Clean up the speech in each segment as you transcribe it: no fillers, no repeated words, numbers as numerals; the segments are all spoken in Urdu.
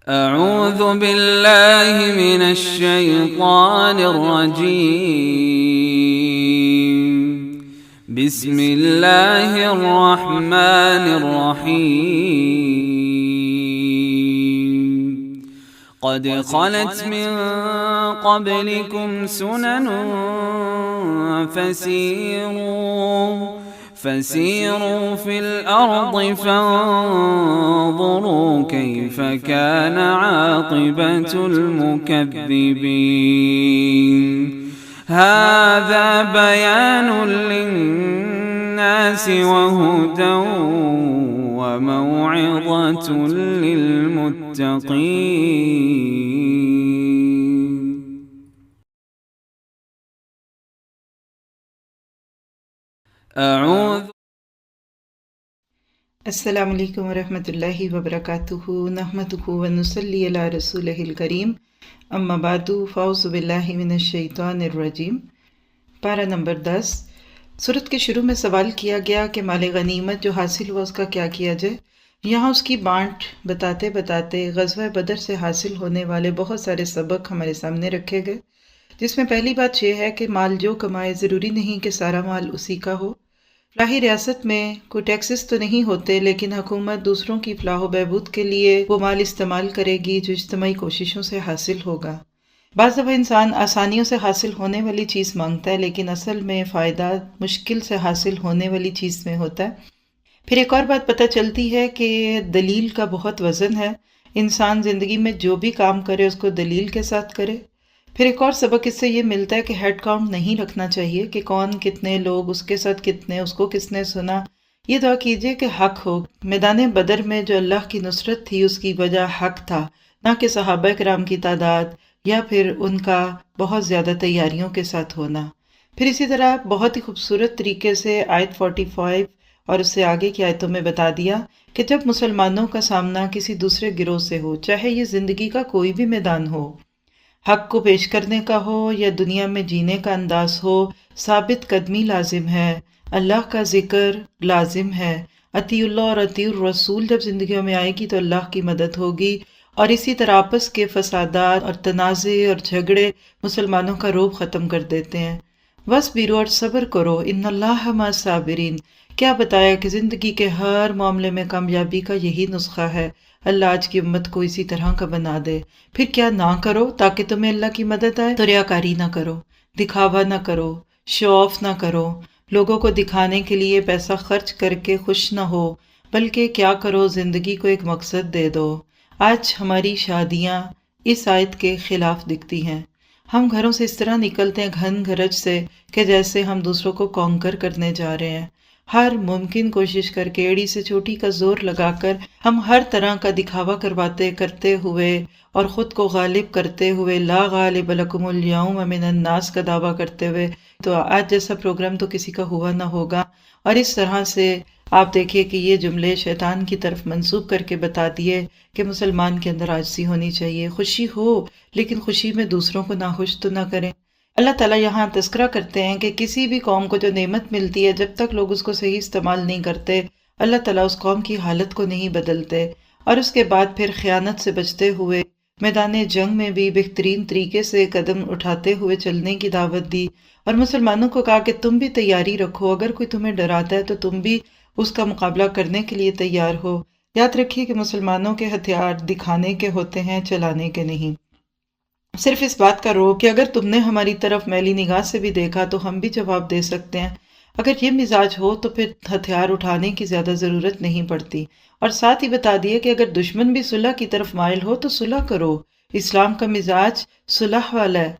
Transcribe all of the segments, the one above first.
أعوذ بالله من الشيطان الرجيم. بسم الله الرحمن الرحيم. قد خلت من قبلكم سنن فسيروا في الأرض فانظروا كيف كان عاقبة المكذبين. هذا بيان للناس وهدى وموعظة للمتقين. السلام علیکم ورحمۃ اللہ وبرکاتہ. نحمدہ ونصلی علی رسولہ الکریم. اما بعد فاعوذ باللہ من الشیطان الرجیم. پارہ نمبر 10. سورت کے شروع میں سوال کیا گیا کہ مال غنیمت جو حاصل ہوا اس کا کیا کیا جائے. یہاں اس کی بانٹ بتاتے بتاتے غزوہ بدر سے حاصل ہونے والے بہت سارے سبق ہمارے سامنے رکھے گئے، جس میں پہلی بات یہ ہے کہ مال جو کمائے ضروری نہیں کہ سارا مال اسی کا ہو. فلاحی ریاست میں کوئی ٹیکسز تو نہیں ہوتے، لیکن حکومت دوسروں کی فلاح و بہبود کے لیے وہ مال استعمال کرے گی جو اجتماعی کوششوں سے حاصل ہوگا. بعض دفعہ انسان آسانیوں سے حاصل ہونے والی چیز مانگتا ہے، لیکن اصل میں فائدہ مشکل سے حاصل ہونے والی چیز میں ہوتا ہے. پھر ایک اور بات پتہ چلتی ہے کہ دلیل کا بہت وزن ہے. انسان زندگی میں جو بھی کام کرے اس کو دلیل کے ساتھ کرے. پھر ایک اور سبق اس سے یہ ملتا ہے کہ ہیڈ کاؤنٹ نہیں رکھنا چاہیے کہ کون کتنے لوگ، اس کے ساتھ کتنے، اس کو کس نے سنا. یہ دعا کیجئے کہ حق ہو. میدان بدر میں جو اللہ کی نصرت تھی اس کی وجہ حق تھا، نہ کہ صحابہ کرام کی تعداد یا پھر ان کا بہت زیادہ تیاریوں کے ساتھ ہونا. پھر اسی طرح بہت ہی خوبصورت طریقے سے آیت 45 اور اس سے آگے کی آیتوں میں بتا دیا کہ جب مسلمانوں کا سامنا کسی دوسرے گروہ سے ہو، چاہے یہ زندگی کا کوئی بھی میدان ہو، حق کو پیش کرنے کا ہو یا دنیا میں جینے کا انداز ہو، ثابت قدمی لازم ہے، اللہ کا ذکر لازم ہے. اطیع اللہ اور اطیع الرسول جب زندگیوں میں آئے گی تو اللہ کی مدد ہوگی. اور اسی طرح آپس کے فسادات اور تنازع اور جھگڑے مسلمانوں کا روب ختم کر دیتے ہیں. وَاصْبِرُوا اور صبر کرو، ان اللہ مع الصابرین. کیا بتایا کہ زندگی کے ہر معاملے میں کامیابی کا یہی نسخہ ہے. اللہ آج کی امت کو اسی طرح کا بنا دے. پھر کیا نہ کرو تاکہ تمہیں اللہ کی مدد آئے؟ تو ریاکاری نہ کرو، دکھاوا نہ کرو، شو آف نہ کرو، لوگوں کو دکھانے کے لیے پیسہ خرچ کر کے خوش نہ ہو، بلکہ کیا کرو، زندگی کو ایک مقصد دے دو. آج ہماری شادیاں اس آیت کے خلاف دکھتی ہیں. ہم گھروں سے اس طرح نکلتے ہیں گھن گھرج سے کہ جیسے ہم دوسروں کو کانکر کرنے جا رہے ہیں. ہر ممکن کوشش کر کے ایڑی سے چوٹی کا زور لگا کر ہم ہر طرح کا دکھاوا کرتے ہوئے اور خود کو غالب کرتے ہوئے لا غالب لکم اليوم من الناس کا دعویٰ کرتے ہوئے تو آج جیسا پروگرام تو کسی کا ہوا نہ ہوگا. اور اس طرح سے آپ دیکھیے کہ یہ جملے شیطان کی طرف منسوب کر کے بتا دیے کہ مسلمان کے اندر عاجزی ہونی چاہیے. خوشی ہو لیکن خوشی میں دوسروں کو ناخوش تو نہ کریں. اللہ تعالیٰ یہاں تذکرہ کرتے ہیں کہ کسی بھی قوم کو جو نعمت ملتی ہے جب تک لوگ اس کو صحیح استعمال نہیں کرتے، اللہ تعالیٰ اس قوم کی حالت کو نہیں بدلتے. اور اس کے بعد پھر خیانت سے بچتے ہوئے میدان جنگ میں بھی بہترین طریقے سے قدم اٹھاتے ہوئے چلنے کی دعوت دی. اور مسلمانوں کو کہا کہ تم بھی تیاری رکھو، اگر کوئی تمہیں ڈراتا ہے تو تم بھی اس کا مقابلہ کرنے کے لیے تیار ہو. یاد رکھیے کہ مسلمانوں کے ہتھیار دکھانے کے ہوتے ہیں، چلانے کے نہیں. صرف اس بات کا روک کہ اگر تم نے ہماری طرف میلی نگاہ سے بھی دیکھا تو ہم بھی جواب دے سکتے ہیں. اگر یہ مزاج ہو تو پھر ہتھیار اٹھانے کی زیادہ ضرورت نہیں پڑتی. اور ساتھ ہی بتا دیے کہ اگر دشمن بھی صلح کی طرف مائل ہو تو صلح کرو. اسلام کا مزاج صلح والا ہے،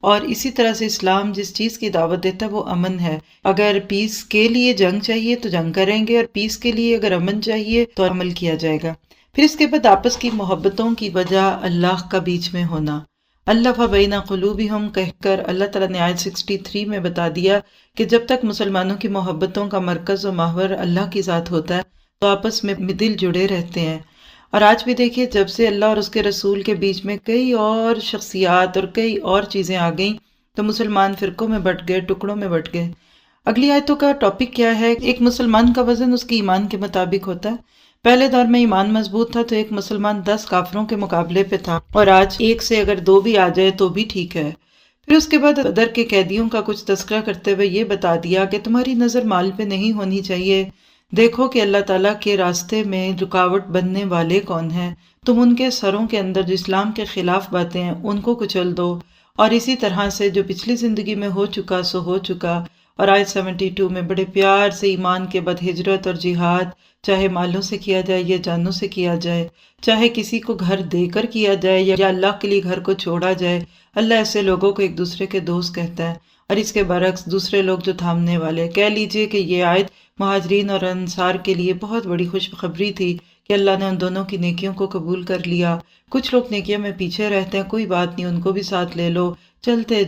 اور اسی طرح سے اسلام جس چیز کی دعوت دیتا ہے وہ امن ہے. اگر پیس کے لیے جنگ چاہیے تو جنگ کریں گے، اور پیس کے لیے اگر امن چاہیے تو عمل کیا جائے گا. پھر اس کے بعد آپس کی محبتوں کی وجہ اللہ کا بیچ میں ہونا. الف بین قلوبہم کہہ کر اللہ تعالیٰ نے آیت 63 میں بتا دیا کہ جب تک مسلمانوں کی محبتوں کا مرکز و محور اللہ کی ذات ہوتا ہے تو آپس میں دل جڑے رہتے ہیں. اور آج بھی دیکھیے جب سے اللہ اور اس کے رسول کے بیچ میں کئی اور شخصیات اور کئی اور چیزیں آ گئیں تو مسلمان فرقوں میں بٹ گئے، ٹکڑوں میں بٹ گئے. اگلی آیتوں کا ٹاپک کیا ہے؟ ایک مسلمان کا وزن اس کی ایمان کے مطابق ہوتا ہے. پہلے دور میں ایمان مضبوط تھا تو ایک مسلمان 10 کافروں کے مقابلے پہ تھا، اور آج ایک سے اگر 2 بھی آ جائے تو بھی ٹھیک ہے۔ پھر اس کے بعد بدر کے قیدیوں کا کچھ تذکرہ کرتے ہوئے یہ بتا دیا کہ تمہاری نظر مال پہ نہیں ہونی چاہیے، دیکھو کہ اللہ تعالیٰ کے راستے میں رکاوٹ بننے والے کون ہیں، تم ان کے سروں کے اندر جو اسلام کے خلاف باتیں ہیں ان کو کچل دو، اور اسی طرح سے جو پچھلی زندگی میں ہو چکا سو ہو چکا۔ اور آیت 72 میں بڑے پیار سے ایمان کے بعد ہجرت اور جہاد، چاہے مالوں سے کیا جائے یا جانوں سے کیا جائے، چاہے کسی کو گھر دے کر کیا جائے یا اللہ کے لیے گھر کو چھوڑا جائے، اللہ ایسے لوگوں کو ایک دوسرے کے دوست کہتا ہے۔ اور اس کے برعکس دوسرے لوگ جو تھامنے والے، کہہ لیجئے کہ یہ آیت مہاجرین اور انصار کے لیے بہت بڑی خوشخبری تھی کہ اللہ نے ان دونوں کی نیکیوں کو قبول کر لیا۔ کچھ لوگ نیکیوں میں پیچھے رہتے ہیں، کوئی بات نہیں، ان کو بھی ساتھ لے لو، چلتے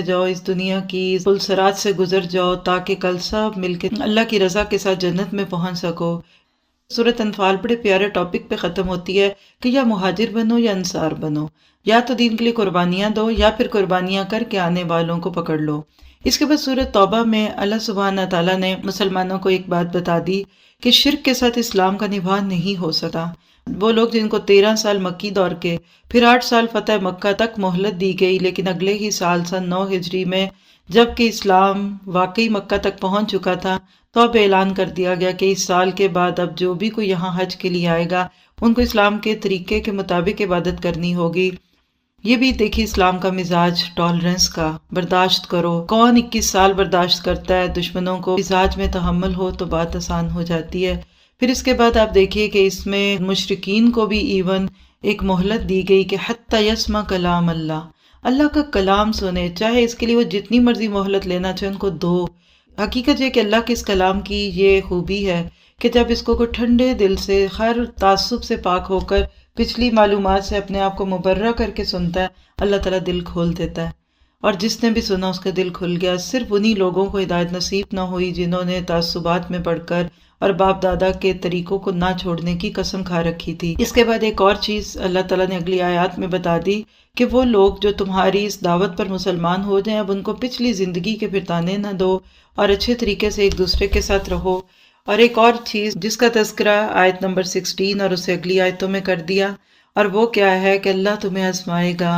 جاؤ اس دنیا کی پلسرات سے گزر جاؤ تاکہ کل سب مل کے اللہ کی رضا کے ساتھ جنت میں پہنچ سکو۔ سورۃ انفال بڑے پیارے ٹاپک پہ ختم ہوتی ہے کہ یا مہاجر بنو یا انصار بنو، یا تو دین کے لیے قربانیاں دو یا پھر قربانیاں کر کے آنے والوں کو پکڑ لو۔ اس کے بعد سورۃ توبہ میں اللہ سبحانہ تعالیٰ نے مسلمانوں کو ایک بات بتا دی کہ شرک کے ساتھ اسلام کا نبھا نہیں ہو سکتا۔ وہ لوگ جن کو 13 سال مکی دور کے، پھر 8 سال فتح مکہ تک مہلت دی گئی، لیکن اگلے ہی سال سن 9 ہجری میں جب کہ اسلام واقعی مکہ تک پہنچ چکا تھا تو اب اعلان کر دیا گیا کہ اس سال کے بعد اب جو بھی کوئی یہاں حج کے لیے آئے گا ان کو اسلام کے طریقے کے مطابق عبادت کرنی ہوگی۔ یہ بھی دیکھیے اسلام کا مزاج ٹالرنس کا، برداشت کرو۔ کون 21 سال برداشت کرتا ہے؟ دشمنوں کو مزاج میں تحمل ہو تو بات آسان ہو جاتی ہے۔ پھر اس کے بعد آپ دیکھیے کہ اس میں مشرکین کو بھی ایون ایک مہلت دی گئی کہ حتی یسمع کلام اللہ کا کلام سنے، چاہے اس کے لیے وہ جتنی مرضی مہلت لینا چاہے ان کو دو۔ حقیقت یہ کہ اللہ کے اس کلام کی یہ خوبی ہے کہ جب اس کو کوئی ٹھنڈے دل سے، ہر تعصب سے پاک ہو کر، پچھلی معلومات سے اپنے آپ کو مبرہ کر کے سنتا ہے، اللہ تعالیٰ دل کھول دیتا ہے، اور جس نے بھی سنا اس کا دل کھل گیا۔ صرف انہی لوگوں کو ہدایت نصیب نہ ہوئی جنہوں نے تعصبات میں پڑھ کر اور باپ دادا کے طریقوں کو نہ چھوڑنے کی قسم کھا رکھی تھی۔ اس کے بعد ایک اور چیز اللہ تعالیٰ نے اگلی آیات میں بتا دی کہ وہ لوگ جو تمہاری اس دعوت پر مسلمان ہو جائیں اب ان کو پچھلی زندگی کے پھر تانے نہ دو اور اچھے طریقے سے ایک دوسرے کے ساتھ رہو۔ اور ایک اور چیز جس کا تذکرہ آیت نمبر 16 اور اس سے اگلی آیتوں میں کر دیا، اور وہ کیا ہے کہ اللہ تمہیں آزمائے گا،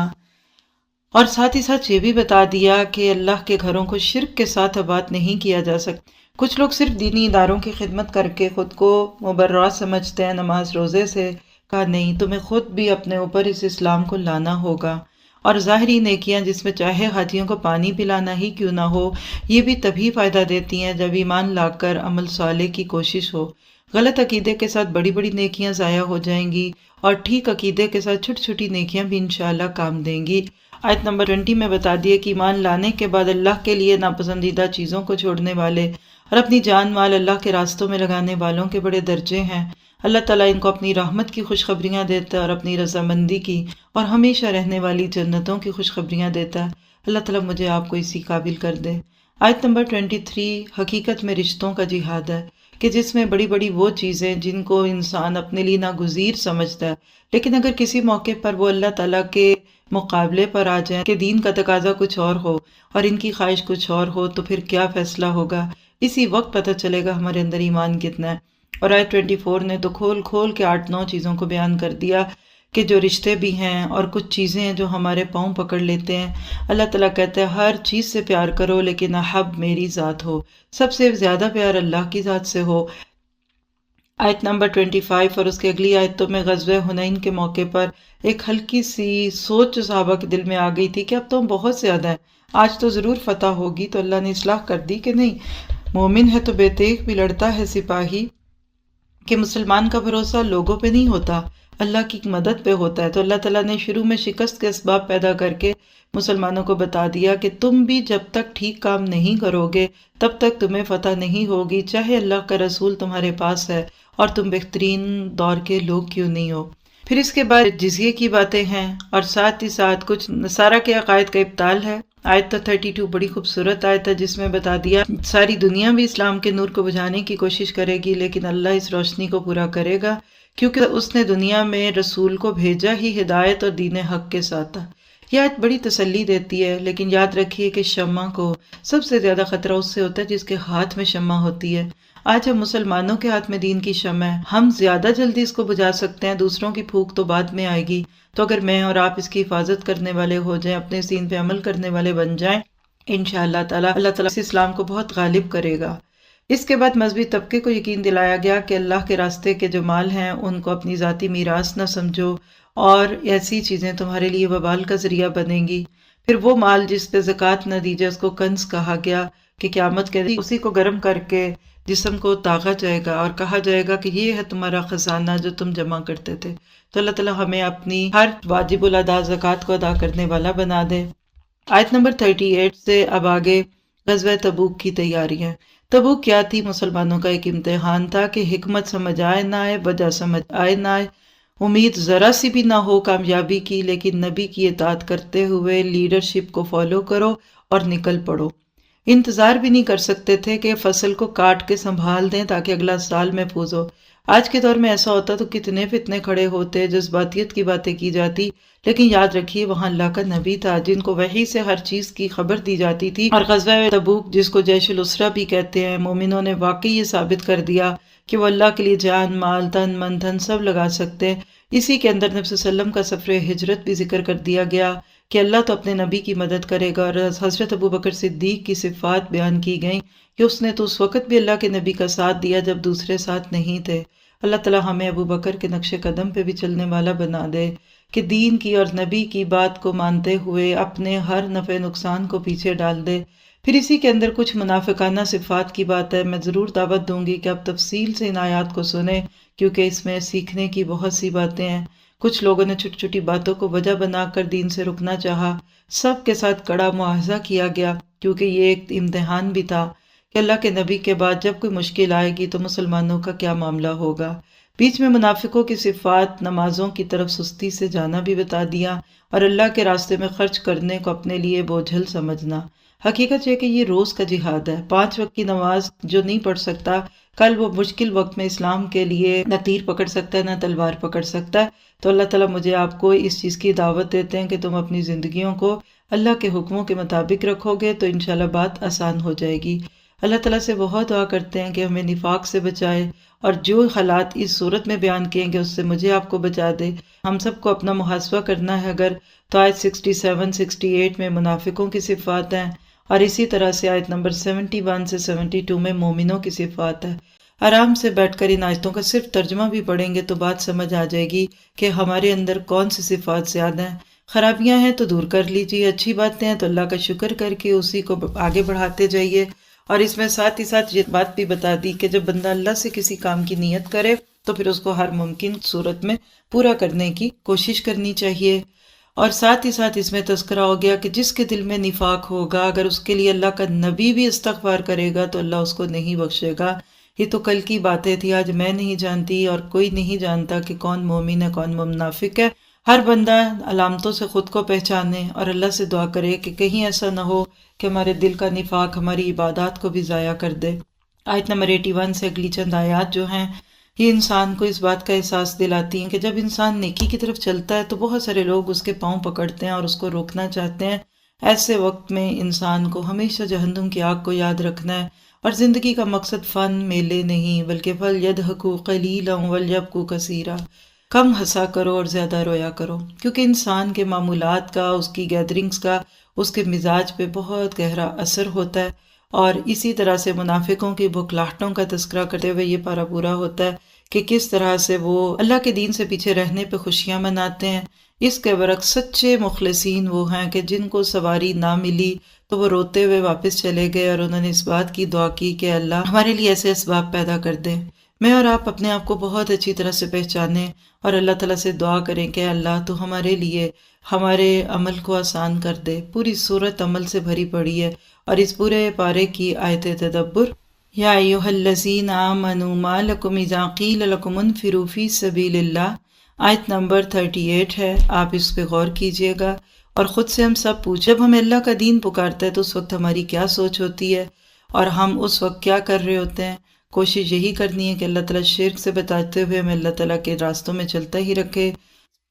اور ساتھ ہی ساتھ یہ بھی بتا دیا کہ اللہ کے گھروں کو شرک کے ساتھ آباد نہیں کیا جا سکتا۔ کچھ لوگ صرف دینی اداروں کی خدمت کر کے خود کو مبرہ سمجھتے ہیں نماز روزے سے، کہا نہیں، تمہیں خود بھی اپنے اوپر اس اسلام کو لانا ہوگا، اور ظاہری نیکیاں جس میں چاہے حاجیوں کو پانی پلانا ہی کیوں نہ ہو، یہ بھی تبھی فائدہ دیتی ہیں جب ایمان لا کر عمل صالح کی کوشش ہو۔ غلط عقیدے کے ساتھ بڑی بڑی نیکیاں ضائع ہو جائیں گی، اور ٹھیک عقیدے کے ساتھ چھوٹی چھوٹی نیکیاں بھی انشاءاللہ کام دیں گی۔ آیت نمبر 20 میں بتا دیا کہ ایمان لانے کے بعد اللہ کے لیے ناپسندیدہ چیزوں کو چھوڑنے والے اور اپنی جان مال اللہ کے راستوں میں لگانے والوں کے بڑے درجے ہیں۔ اللہ تعالیٰ ان کو اپنی رحمت کی خوشخبریاں دیتا ہے اور اپنی رضامندی کی اور ہمیشہ رہنے والی جنتوں کی خوشخبریاں دیتا ہے۔ اللہ تعالیٰ مجھے آپ کو اسی قابل کر دے۔ آیت نمبر 23 حقیقت میں رشتوں کا جہاد ہے کہ جس میں بڑی بڑی وہ چیزیں جن کو انسان اپنے لیے ناگزیر سمجھتا ہے، لیکن اگر کسی موقع پر وہ اللہ تعالیٰ کے مقابلے پر آ جائیں کہ دین کا تقاضا کچھ اور ہو اور ان کی خواہش کچھ اور ہو تو پھر کیا فیصلہ ہوگا، اسی وقت پتہ چلے گا ہمارے اندر ایمان کتنا ہے۔ اور آیت 24 نے تو کھول کھول کے 8-9 چیزوں کو بیان کر دیا کہ جو رشتے بھی ہیں اور کچھ چیزیں ہیں جو ہمارے پاؤں پکڑ لیتے ہیں۔ اللہ تعالیٰ کہتا ہے ہر چیز سے پیار کرو لیکن احب میری ذات ہو، سب سے زیادہ پیار اللہ کی ذات سے ہو۔ آیت نمبر 25 اور اس کے اگلی آیتوں میں غزوہ حنین کے موقع پر ایک ہلکی سی سوچ صحابہ کے دل میں آ گئی تھی کہ اب تو ہم بہت زیادہ ہیں، آج تو ضرور فتح ہوگی، تو اللہ نے اصلاح کر دی کہ نہیں، مومن ہے تو بے تیغ بھی لڑتا ہے سپاہی، کہ مسلمان کا بھروسہ لوگوں پہ نہیں ہوتا، اللہ کی مدد پہ ہوتا ہے۔ تو اللہ تعالیٰ نے شروع میں شکست کے اسباب پیدا کر کے مسلمانوں کو بتا دیا کہ تم بھی جب تک ٹھیک کام نہیں کرو گے تب تک تمہیں فتح نہیں ہوگی، چاہے اللہ کا رسول تمہارے پاس ہے اور تم بہترین دور کے لوگ کیوں نہیں ہو۔ پھر اس کے بعد جزیے کی باتیں ہیں اور ساتھ ہی ساتھ کچھ نصارہ کے عقائد کا ابطال ہے۔ آیت 32 بڑی خوبصورت آیت ہے جس میں بتا دیا ساری دنیا بھی اسلام کے نور کو بجھانے کی کوشش کرے گی لیکن اللہ اس روشنی کو پورا کرے گا کیونکہ اس نے دنیا میں رسول کو بھیجا ہی ہدایت اور دین حق کے ساتھ تھا۔ یہ آیت بڑی تسلی دیتی ہے، لیکن یاد رکھیے کہ شمع کو سب سے زیادہ خطرہ اس سے ہوتا ہے جس کے ہاتھ میں شمع ہوتی ہے۔ آج ہم مسلمانوں کے ہاتھ میں دین کی شمع ہے، ہم زیادہ جلدی اس کو بجھا سکتے ہیں، دوسروں کی پھونک تو بعد میں آئے گی۔ تو اگر میں اور آپ اس کی حفاظت کرنے والے ہو جائیں، اپنے اس دین پہ عمل کرنے والے بن جائیں، انشاءاللہ تعالی اللہ تعالیٰ اس اسلام کو بہت غالب کرے گا۔ اس کے بعد مذہبی طبقے کو یقین دلایا گیا کہ اللہ کے راستے کے جو مال ہیں ان کو اپنی ذاتی میراث نہ سمجھو، اور ایسی چیزیں تمہارے لیے وبال کا ذریعہ بنیں گی۔ پھر وہ مال جس پہ زکوٰۃ نہ دی جائے اس کو کنز کہا گیا کہ قیامت کے دن اسی کو گرم کر کے جسم کو داغا جائے گا اور کہا جائے گا کہ یہ ہے تمہارا خزانہ جو تم جمع کرتے تھے۔ تو اللہ تعالیٰ ہمیں اپنی ہر واجب الادا زکوٰۃ کو ادا کرنے والا بنا دے۔ آیت نمبر 38 سے اب آگے غزوہ تبوک کی تیاریاں۔ تبوک کیا تھی؟ مسلمانوں کا ایک امتحان تھا کہ حکمت سمجھ آئے نہ آئے، وجہ سمجھ آئے نہ آئے، امید ذرا سی بھی نہ ہو کامیابی کی، لیکن نبی کی اطاعت کرتے ہوئے لیڈرشپ کو فالو کرو اور نکل پڑو۔ انتظار بھی نہیں کر سکتے تھے کہ فصل کو کاٹ کے سنبھال دیں تاکہ اگلا سال محفوظ ہو۔ آج کے دور میں ایسا ہوتا تو کتنے فتنے کھڑے ہوتے، جذباتیت کی باتیں کی جاتی، لیکن یاد رکھیے وہاں اللہ کا نبی تھا جن کو وحی سے ہر چیز کی خبر دی جاتی تھی۔ اور غزوہ تبوک جس کو جیش الاسرہ بھی کہتے ہیں، مومنوں نے واقعی یہ ثابت کر دیا کہ وہ اللہ کے لیے جان، مال، تن، من دھن سب لگا سکتے ہیں۔ اسی کے اندر نبی صلی اللہ علیہ وسلم کا سفر ہجرت بھی ذکر کر دیا گیا کہ اللہ تو اپنے نبی کی مدد کرے گا، اور حضرت ابوبکر صدیق کی صفات بیان کی گئیں کہ اس نے تو اس وقت بھی اللہ کے نبی کا ساتھ دیا جب دوسرے ساتھ نہیں تھے۔ اللہ تعالیٰ ہمیں ابوبکر کے نقش قدم پہ بھی چلنے والا بنا دے کہ دین کی اور نبی کی بات کو مانتے ہوئے اپنے ہر نفع نقصان کو پیچھے ڈال دے۔ پھر اسی کے اندر کچھ منافقانہ صفات کی بات ہے، میں ضرور دعوت دوں گی کہ آپ تفصیل سے ان آیات کو سنیں کیونکہ اس میں سیکھنے کی بہت سی باتیں ہیں۔ کچھ لوگوں نے چھوٹی چھوٹی باتوں کو وجہ بنا کر دین سے رکنا چاہا، سب کے ساتھ کڑا معاہضہ کیا گیا کیونکہ یہ ایک امتحان بھی تھا کہ اللہ کے نبی کے بعد جب کوئی مشکل آئے گی تو مسلمانوں کا کیا معاملہ ہوگا۔ بیچ میں منافقوں کی صفات، نمازوں کی طرف سستی سے جانا بھی بتا دیا، اور اللہ کے راستے میں خرچ کرنے کو اپنے لیے بوجھل سمجھنا۔ حقیقت یہ کہ یہ روز کا جہاد ہے۔ 5 وقت کی نماز جو نہیں پڑھ سکتا، کل وہ مشکل وقت میں اسلام کے لیے نہ تیر پکڑ سکتا ہے نہ تلوار پکڑ سکتا ہے۔ تو اللہ تعالیٰ مجھے آپ کو اس چیز کی دعوت دیتے ہیں کہ تم اپنی زندگیوں کو اللہ کے حکموں کے مطابق رکھو گے تو انشاءاللہ بات آسان ہو جائے گی۔ اللہ تعالیٰ سے بہت دعا کرتے ہیں کہ ہمیں نفاق سے بچائے، اور جو حالات اس صورت میں بیان کیے گے اس سے مجھے آپ کو بچا دے۔ ہم سب کو اپنا محاسبہ کرنا ہے اگر تو آیت 67 68 میں منافقوں کی صفات ہیں، اور اسی طرح سے آیت نمبر 71 سے 72 میں مومنوں کی صفات ہے۔ آرام سے بیٹھ کر ان آیتوں کا صرف ترجمہ بھی پڑھیں گے تو بات سمجھ آ جائے گی کہ ہمارے اندر کون سی صفات زیادہ ہیں۔ خرابیاں ہیں تو دور کر لیجیے، اچھی باتیں ہیں تو اللہ کا شکر کر کے اسی کو آگے بڑھاتے جائیے۔ اور اس میں ساتھ ہی ساتھ یہ بات بھی بتا دی کہ جب بندہ اللہ سے کسی کام کی نیت کرے تو پھر اس کو ہر ممکن صورت میں پورا کرنے کی کوشش کرنی چاہیے۔ اور ساتھ ہی ساتھ اس میں تذکرہ ہو گیا کہ جس کے دل میں نفاق ہوگا، اگر اس کے لیے اللہ کا نبی بھی استغفار کرے گا تو اللہ اس کو نہیں بخشے گا۔ یہ تو کل کی باتیں تھی، آج میں نہیں جانتی اور کوئی نہیں جانتا کہ کون مومن ہے کون منافق ہے۔ ہر بندہ علامتوں سے خود کو پہچانے اور اللہ سے دعا کرے کہ کہیں ایسا نہ ہو کہ ہمارے دل کا نفاق ہماری عبادات کو بھی ضائع کر دے۔ آیت نمبر 81 سے اگلی چند آیات جو ہیں یہ انسان کو اس بات کا احساس دلاتی ہیں کہ جب انسان نیکی کی طرف چلتا ہے تو بہت سارے لوگ اس کے پاؤں پکڑتے ہیں اور اس کو روکنا چاہتے ہیں۔ ایسے وقت میں انسان کو ہمیشہ جہنم کی آگ کو یاد رکھنا ہے، اور زندگی کا مقصد فن میلے نہیں بلکہ فَلْيَضْحَكُوا قَلِيلًا وَلْيَبْكُوا كَثِيرًا، کم ہنسا کرو اور زیادہ رویا کرو، کیونکہ انسان کے معمولات کا، اس کی گیدرنگز کا، اس کے مزاج پہ بہت گہرا اثر ہوتا ہے۔ اور اسی طرح سے منافقوں کی بھکلاہٹوں کا تذکرہ کرتے ہوئے یہ پارہ پورا ہوتا ہے کہ کس طرح سے وہ اللہ کے دین سے پیچھے رہنے پہ خوشیاں مناتے ہیں۔ اس کے برعکس سچے مخلصین وہ ہیں کہ جن کو سواری نہ ملی تو وہ روتے ہوئے واپس چلے گئے، اور انہوں نے اس بات کی دعا کی کہ اللہ ہمارے لیے ایسے اسباب پیدا کر دے۔ میں اور آپ اپنے آپ کو بہت اچھی طرح سے پہچانیں اور اللہ تعالیٰ سے دعا کریں کہ اللہ تو ہمارے لیے ہمارے عمل کو آسان کر دے۔ پوری صورت عمل سے بھری پڑی ہے، اور اس پورے پارے کی آیت تدبر یا ایھا الذین آمنوا ما لکم اذا قیل لکم انفروا فی سبیل اللہ، آیت نمبر 38 ہے۔ آپ اس پہ غور کیجئے گا اور خود سے ہم سب پوچھ، جب ہمیں اللہ کا دین پکارتا ہے تو اس وقت ہماری کیا سوچ ہوتی ہے اور ہم اس وقت کیا کر رہے ہوتے ہیں؟ کوشش یہی کرنی ہے کہ اللہ تعالیٰ شرک سے بتاتے ہوئے ہمیں اللہ تعالیٰ کے راستوں میں چلتا ہی رکھے۔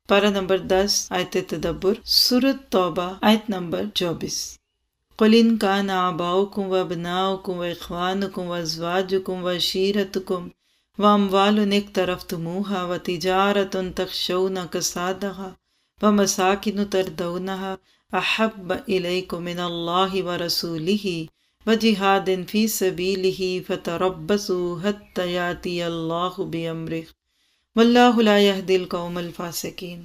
پارہ نمبر 10 آیت تدبر سورۃ توبہ آیت نمبر 24۔ قل ان کان آباؤکم وابناؤکم واخوانکم وازواجکم وعشیرتکم واموال اقترفتموها وتجارۃ تخشون کسادها ومساکن ترضونها احب الیکم من اللہ ورسولہ وجہاد فی سبیلہ فتربصوا حتی یاتی اللہ بامرہ واللہ لا یہدی القوم الفاسقین۔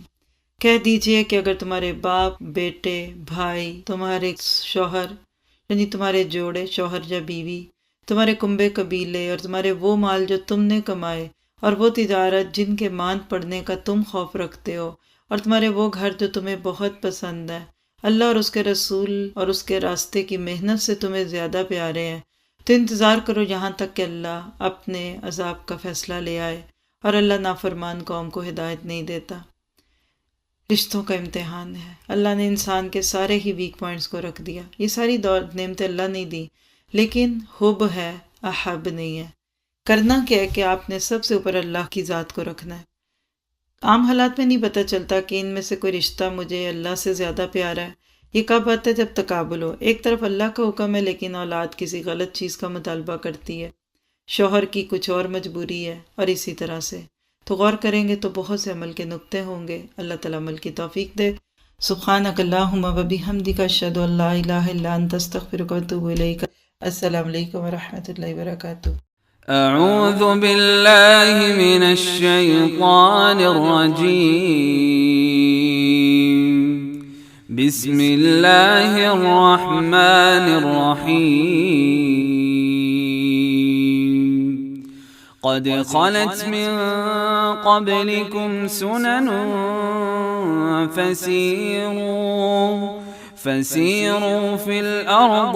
کہہ دیجئے کہ اگر تمہارے باپ، بیٹے، بھائی، تمہارے شوہر یعنی تمہارے جوڑے، شوہر یا بیوی، تمہارے کنبے قبیلے اور تمہارے وہ مال جو تم نے کمائے اور وہ تجارت جن کے ماند پڑنے کا تم خوف رکھتے ہو اور تمہارے وہ گھر جو تمہیں بہت پسند ہیں، اللہ اور اس کے رسول اور اس کے راستے کی محنت سے تمہیں زیادہ پیارے ہیں، تو انتظار کرو یہاں تک کہ اللہ اپنے عذاب کا فیصلہ لے آئے، اور اللہ نافرمان قوم کو ہدایت نہیں دیتا۔ رشتوں کا امتحان ہے۔ اللہ نے انسان کے سارے ہی ویک پوائنٹس کو رکھ دیا۔ یہ ساری نعمتیں اللہ نے دی، لیکن حب ہے، احب نہیں ہے۔ کرنا کیا ہے کہ آپ نے سب سے اوپر اللہ کی ذات کو رکھنا ہے۔ عام حالات میں نہیں پتہ چلتا کہ ان میں سے کوئی رشتہ مجھے اللہ سے زیادہ پیارا ہے۔ یہ کب آتا ہے؟ جب تقابل ہو۔ ایک طرف اللہ کا حکم ہے لیکن اولاد کسی غلط چیز کا مطالبہ کرتی ہے، شوہر کی کچھ اور مجبوری ہے، اور اسی طرح سے تو غور کریں گے تو بہت سے عمل کے نقطے ہوں گے۔ اللہ تعالیٰ عمل کی توفیق دے۔ سبحانک اللہم وبحمدک اشہد ان لا الہ الا انت استغفرک واتوب الیک۔ السلام علیکم ورحمۃ اللہ وبرکاتہ۔ اعوذ باللہ من الشیطان الرجیم، بسم اللہ الرحمن الرحیم۔ قد خلت من قبلكم سنن فسيروا في الأرض